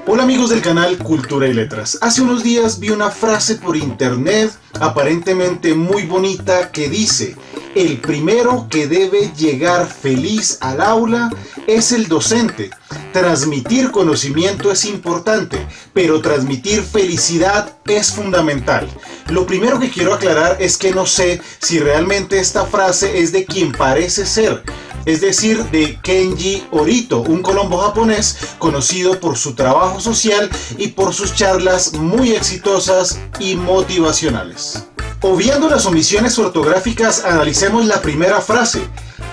Hola amigos del canal Cultura y Letras. Hace unos días vi una frase por internet aparentemente muy bonita que dice: el primero que debe llegar feliz al aula es el docente. Transmitir conocimiento es importante, pero transmitir felicidad es fundamental. Lo primero que quiero aclarar es que no sé si realmente esta frase es de quien parece ser, es decir, de Kenji Orito, un colombo japonés conocido por su trabajo social y por sus charlas muy exitosas y motivacionales. Obviando las omisiones ortográficas, analicemos la primera frase.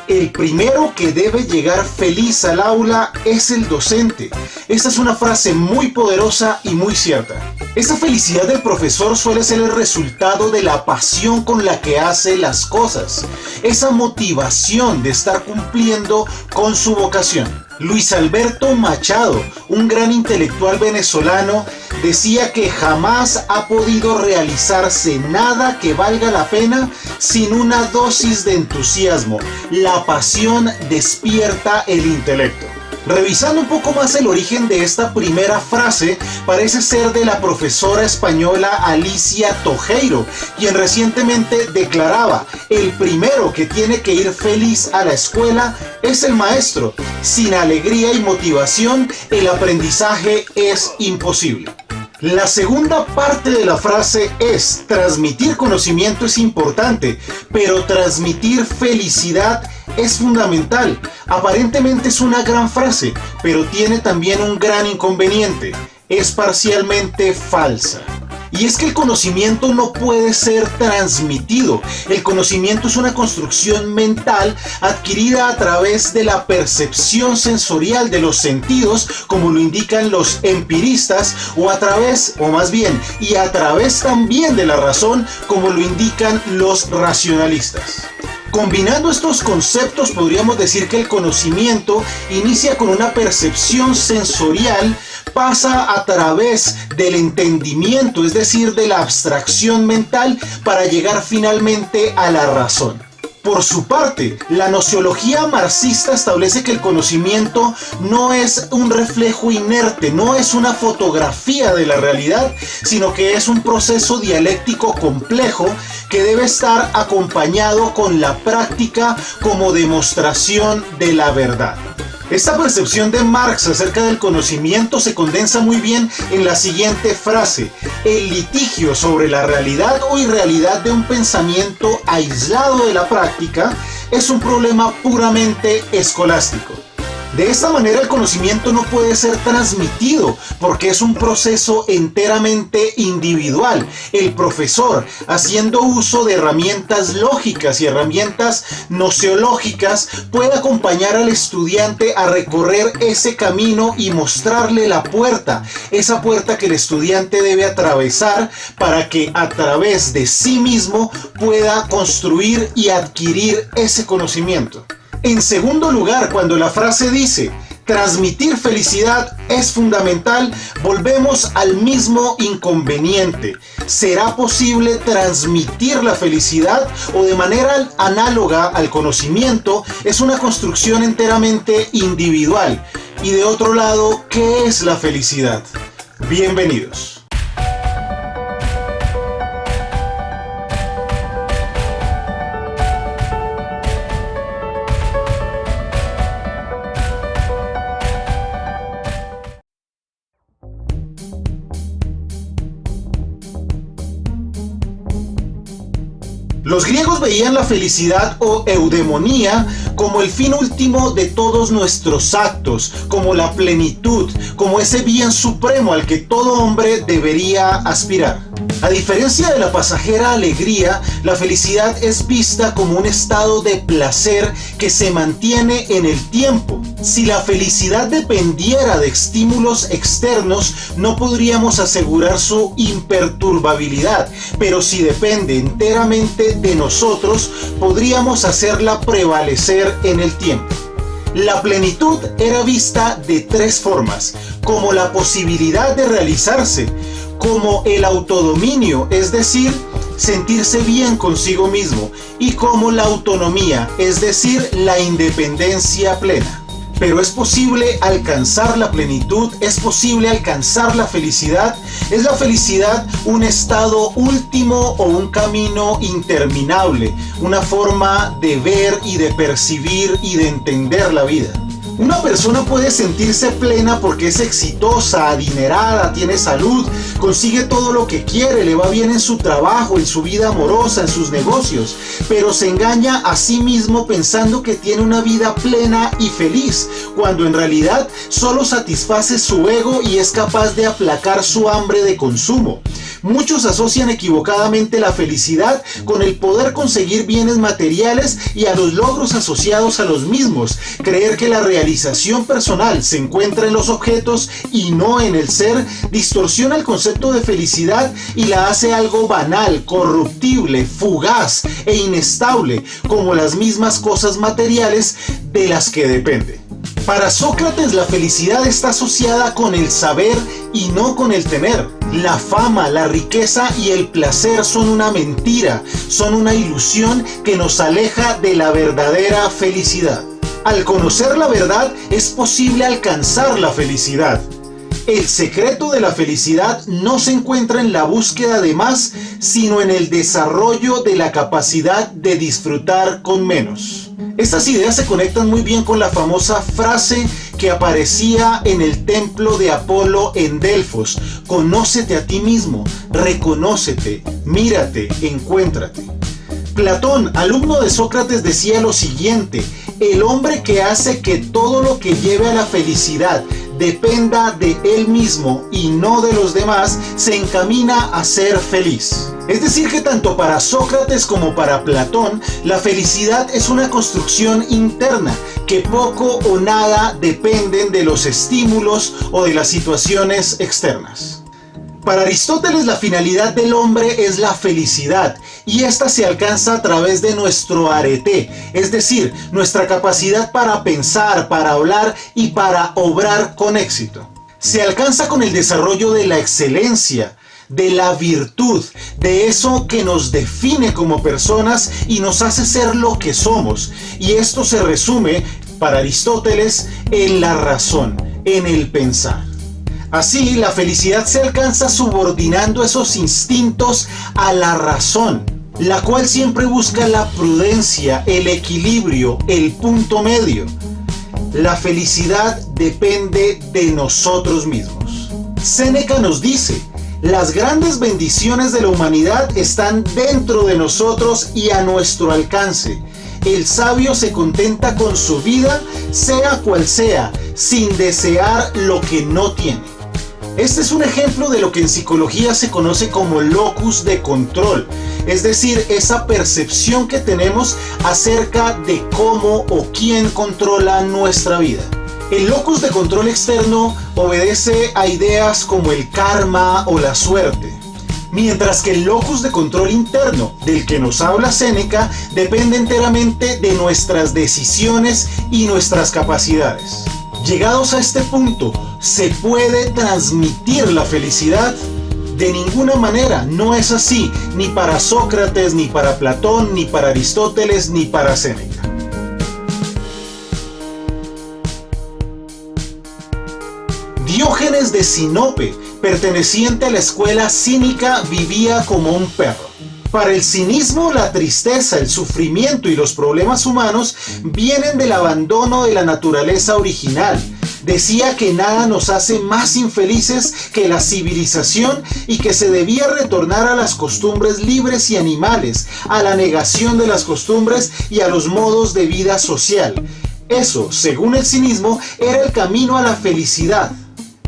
El primero que debe llegar feliz al aula es el docente. Esta es una frase muy poderosa y muy cierta. Esta felicidad del profesor suele ser el resultado de la pasión con la que hace las cosas, esa motivación de estar cumpliendo con su vocación. Luis Alberto Machado, un gran intelectual venezolano, decía que jamás ha podido realizarse nada que valga la pena sin una dosis de entusiasmo. La pasión despierta el intelecto. Revisando un poco más el origen de esta primera frase, parece ser de la profesora española Alicia Tojeiro, quien recientemente declaraba: el primero que tiene que ir feliz a la escuela es el maestro. Sin alegría y motivación, el aprendizaje es imposible. La segunda parte de la frase es: transmitir conocimiento es importante, pero transmitir felicidad es fundamental. Aparentemente es una gran frase, pero tiene también un gran inconveniente: es parcialmente falsa. Y es que el conocimiento no puede ser transmitido. El conocimiento es una construcción mental adquirida a través de la percepción sensorial de los sentidos, como lo indican los empiristas, o a través también de la razón, como lo indican los racionalistas. Combinando estos conceptos, podríamos decir que el conocimiento inicia con una percepción sensorial, pasa a través del entendimiento, es decir, de la abstracción mental, para llegar finalmente a la razón. Por su parte, la nociología marxista establece que el conocimiento no es un reflejo inerte, no es una fotografía de la realidad, sino que es un proceso dialéctico complejo que debe estar acompañado con la práctica como demostración de la verdad. Esta percepción de Marx acerca del conocimiento se condensa muy bien en la siguiente frase: el litigio sobre la realidad o irrealidad de un pensamiento aislado de la práctica es un problema puramente escolástico. De esta manera, el conocimiento no puede ser transmitido porque es un proceso enteramente individual. El profesor, haciendo uso de herramientas lógicas y herramientas nociológicas, puede acompañar al estudiante a recorrer ese camino y mostrarle la puerta, esa puerta que el estudiante debe atravesar para que a través de sí mismo pueda construir y adquirir ese conocimiento. En segundo lugar, cuando la frase dice transmitir felicidad es fundamental, volvemos al mismo inconveniente. ¿Será posible transmitir la felicidad o de manera análoga al conocimiento es una construcción enteramente individual? Y de otro lado, ¿qué es la felicidad? Bienvenidos. Los griegos veían la felicidad o eudemonía como el fin último de todos nuestros actos, como la plenitud, como ese bien supremo al que todo hombre debería aspirar. A diferencia de la pasajera alegría, la felicidad es vista como un estado de placer que se mantiene en el tiempo. Si la felicidad dependiera de estímulos externos, no podríamos asegurar su imperturbabilidad, pero si depende enteramente de nosotros, podríamos hacerla prevalecer en el tiempo. La plenitud era vista de tres formas: como la posibilidad de realizarse, como el autodominio, es decir, sentirse bien consigo mismo, y como la autonomía, es decir, la independencia plena. Pero ¿es posible alcanzar la plenitud? ¿Es posible alcanzar la felicidad? ¿Es la felicidad un estado último o un camino interminable? Una forma de ver y de percibir y de entender la vida. Una persona puede sentirse plena porque es exitosa, adinerada, tiene salud, consigue todo lo que quiere, le va bien en su trabajo, en su vida amorosa, en sus negocios, pero se engaña a sí mismo pensando que tiene una vida plena y feliz, cuando en realidad solo satisface su ego y es capaz de aplacar su hambre de consumo. Muchos asocian equivocadamente la felicidad con el poder conseguir bienes materiales y a los logros asociados a los mismos. Creer que la realización personal se encuentra en los objetos y no en el ser distorsiona el concepto de felicidad y la hace algo banal, corruptible, fugaz e inestable, como las mismas cosas materiales de las que depende. Para Sócrates, la felicidad está asociada con el saber y no con el tener. La fama, la riqueza y el placer son una mentira, son una ilusión que nos aleja de la verdadera felicidad. Al conocer la verdad, es posible alcanzar la felicidad. El secreto de la felicidad no se encuentra en la búsqueda de más, sino en el desarrollo de la capacidad de disfrutar con menos. Estas ideas se conectan muy bien con la famosa frase que aparecía en el templo de Apolo en Delfos: conócete a ti mismo, reconócete, mírate, encuéntrate. Platón, alumno de Sócrates, decía lo siguiente: el hombre que hace que todo lo que lleve a la felicidad dependa de él mismo y no de los demás, se encamina a ser feliz. Es decir, que tanto para Sócrates como para Platón, la felicidad es una construcción interna, que poco o nada dependen de los estímulos o de las situaciones externas. Para Aristóteles, la finalidad del hombre es la felicidad, y esta se alcanza a través de nuestro arete, es decir, nuestra capacidad para pensar, para hablar y para obrar con éxito. Se alcanza con el desarrollo de la excelencia, de la virtud, de eso que nos define como personas y nos hace ser lo que somos. Y esto se resume, para Aristóteles, en la razón, en el pensar. Así, la felicidad se alcanza subordinando esos instintos a la razón, la cual siempre busca la prudencia, el equilibrio, el punto medio. La felicidad depende de nosotros mismos. Séneca nos dice: las grandes bendiciones de la humanidad están dentro de nosotros y a nuestro alcance. El sabio se contenta con su vida, sea cual sea, sin desear lo que no tiene. Este es un ejemplo de lo que en psicología se conoce como locus de control, es decir, esa percepción que tenemos acerca de cómo o quién controla nuestra vida. El locus de control externo obedece a ideas como el karma o la suerte, mientras que el locus de control interno, del que nos habla Séneca, depende enteramente de nuestras decisiones y nuestras capacidades. Llegados a este punto, ¿se puede transmitir la felicidad? De ninguna manera, no es así, ni para Sócrates, ni para Platón, ni para Aristóteles, ni para Séneca. Diógenes de Sinope, perteneciente a la escuela cínica, vivía como un perro. Para el cinismo, la tristeza, el sufrimiento y los problemas humanos vienen del abandono de la naturaleza original. Decía que nada nos hace más infelices que la civilización y que se debía retornar a las costumbres libres y animales, a la negación de las costumbres y a los modos de vida social. Eso, según el cinismo, era el camino a la felicidad.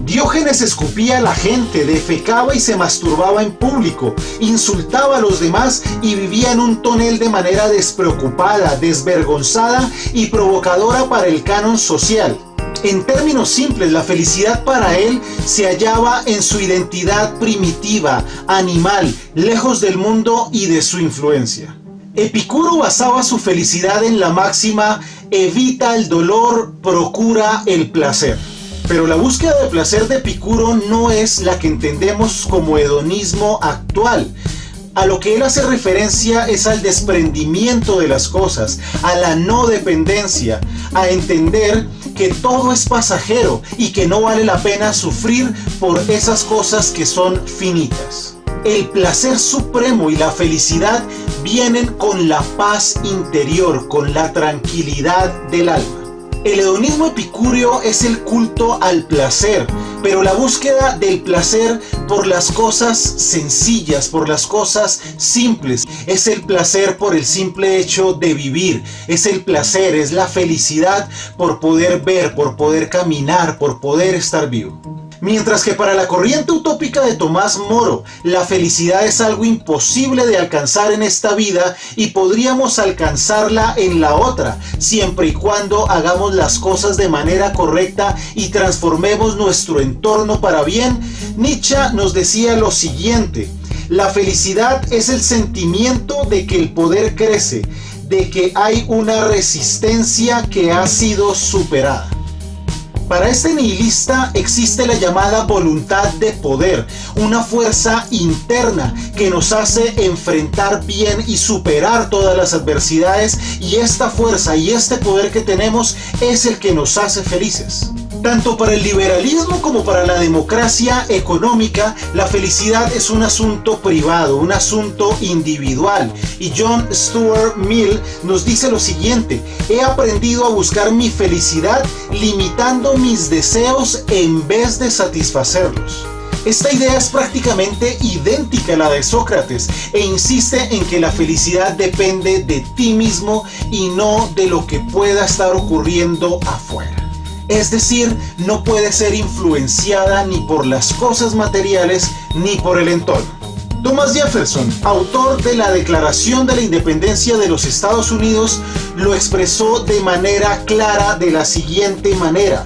Diógenes escupía a la gente, defecaba y se masturbaba en público, insultaba a los demás y vivía en un tonel de manera despreocupada, desvergonzada y provocadora para el canon social. En términos simples, la felicidad para él se hallaba en su identidad primitiva, animal, lejos del mundo y de su influencia. Epicuro basaba su felicidad en la máxima: evita el dolor, procura el placer. Pero la búsqueda de placer de Epicuro no es la que entendemos como hedonismo actual. A lo que él hace referencia es al desprendimiento de las cosas, a la no dependencia, a entender que todo es pasajero y que no vale la pena sufrir por esas cosas que son finitas. El placer supremo y la felicidad vienen con la paz interior, con la tranquilidad del alma. El hedonismo epicúreo es el culto al placer, pero la búsqueda del placer por las cosas sencillas, por las cosas simples. Es el placer por el simple hecho de vivir. Es el placer, es la felicidad por poder ver, por poder caminar, por poder estar vivo. Mientras que para la corriente utópica de Tomás Moro, la felicidad es algo imposible de alcanzar en esta vida y podríamos alcanzarla en la otra, siempre y cuando hagamos las cosas de manera correcta y transformemos nuestro entorno para bien, Nietzsche nos decía lo siguiente: la felicidad es el sentimiento de que el poder crece, de que hay una resistencia que ha sido superada. Para este nihilista existe la llamada voluntad de poder, una fuerza interna que nos hace enfrentar bien y superar todas las adversidades, y esta fuerza y este poder que tenemos es el que nos hace felices. Tanto para el liberalismo como para la democracia económica, la felicidad es un asunto privado, un asunto individual. Y John Stuart Mill nos dice lo siguiente: he aprendido a buscar mi felicidad limitando mis deseos en vez de satisfacerlos. Esta idea es prácticamente idéntica a la de Sócrates e insiste en que la felicidad depende de ti mismo y no de lo que pueda estar ocurriendo afuera. Es decir, no puede ser influenciada ni por las cosas materiales ni por el entorno. Thomas Jefferson, autor de la Declaración de la Independencia de los Estados Unidos, lo expresó de manera clara de la siguiente manera: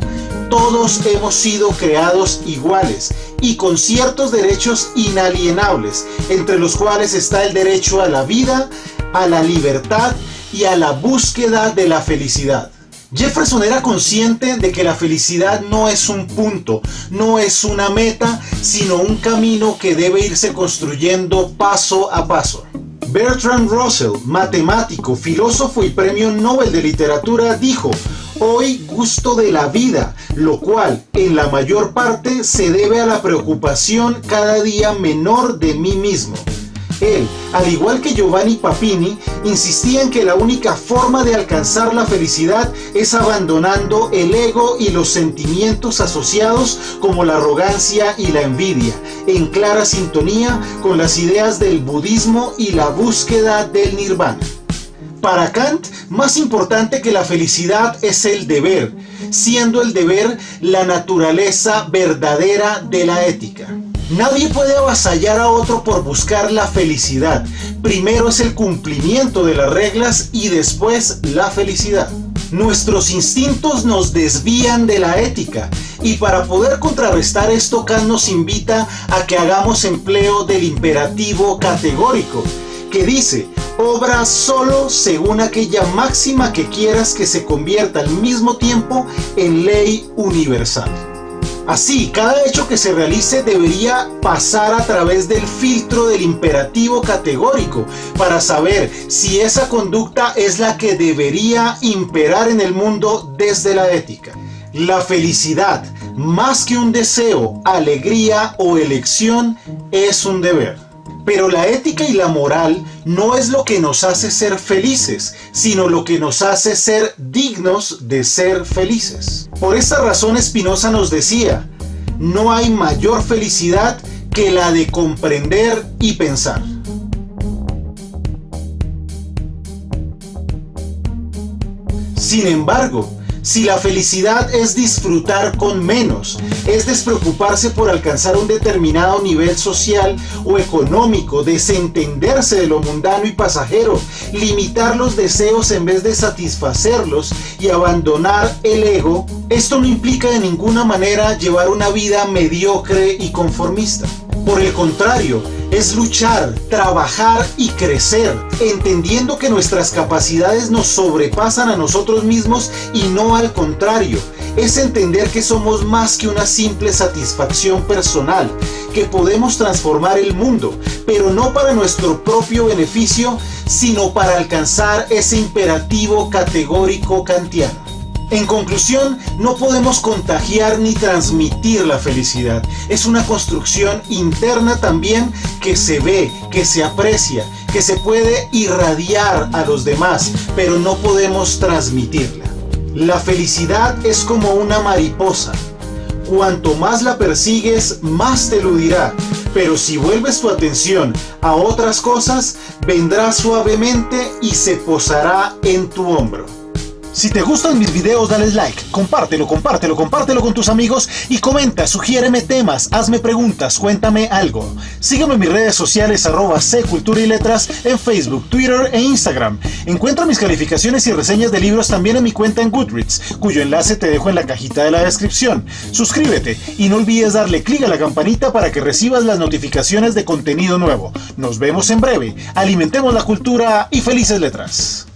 todos hemos sido creados iguales y con ciertos derechos inalienables, entre los cuales está el derecho a la vida, a la libertad y a la búsqueda de la felicidad. Jefferson era consciente de que la felicidad no es un punto, no es una meta, sino un camino que debe irse construyendo paso a paso. Bertrand Russell, matemático, filósofo y premio Nobel de Literatura, dijo: hoy gusto de la vida, lo cual en la mayor parte se debe a la preocupación cada día menor de mí mismo. Él, al igual que Giovanni Papini, insistía en que la única forma de alcanzar la felicidad es abandonando el ego y los sentimientos asociados como la arrogancia y la envidia, en clara sintonía con las ideas del budismo y la búsqueda del nirvana. Para Kant, más importante que la felicidad es el deber, siendo el deber la naturaleza verdadera de la ética. Nadie puede avasallar a otro por buscar la felicidad. Primero es el cumplimiento de las reglas y después la felicidad. Nuestros instintos nos desvían de la ética, y para poder contrarrestar esto, Kant nos invita a que hagamos empleo del imperativo categórico, que dice: obra solo según aquella máxima que quieras que se convierta al mismo tiempo en ley universal. Así, cada hecho que se realice debería pasar a través del filtro del imperativo categórico para saber si esa conducta es la que debería imperar en el mundo desde la ética. La felicidad, más que un deseo, alegría o elección, es un deber. Pero la ética y la moral no es lo que nos hace ser felices, sino lo que nos hace ser dignos de ser felices. Por esta razón Spinoza nos decía: no hay mayor felicidad que la de comprender y pensar. Sin embargo, si la felicidad es disfrutar con menos, es despreocuparse por alcanzar un determinado nivel social o económico, desentenderse de lo mundano y pasajero, limitar los deseos en vez de satisfacerlos y abandonar el ego, esto no implica de ninguna manera llevar una vida mediocre y conformista. Por el contrario, es luchar, trabajar y crecer, entendiendo que nuestras capacidades nos sobrepasan a nosotros mismos y no al contrario. Es entender que somos más que una simple satisfacción personal, que podemos transformar el mundo, pero no para nuestro propio beneficio, sino para alcanzar ese imperativo categórico kantiano. En conclusión, no podemos contagiar ni transmitir la felicidad. Es una construcción interna también que se ve, que se aprecia, que se puede irradiar a los demás, pero no podemos transmitirla. La felicidad es como una mariposa. Cuanto más la persigues, más te eludirá. Pero si vuelves tu atención a otras cosas, vendrá suavemente y se posará en tu hombro. Si te gustan mis videos, dale like, compártelo con tus amigos y comenta, sugiéreme temas, hazme preguntas, cuéntame algo. Sígueme en mis redes sociales @ccultura-y-letras en Facebook, Twitter e Instagram. Encuentra mis calificaciones y reseñas de libros también en mi cuenta en Goodreads, cuyo enlace te dejo en la cajita de la descripción. Suscríbete y no olvides darle clic a la campanita para que recibas las notificaciones de contenido nuevo. Nos vemos en breve. Alimentemos la cultura y felices letras.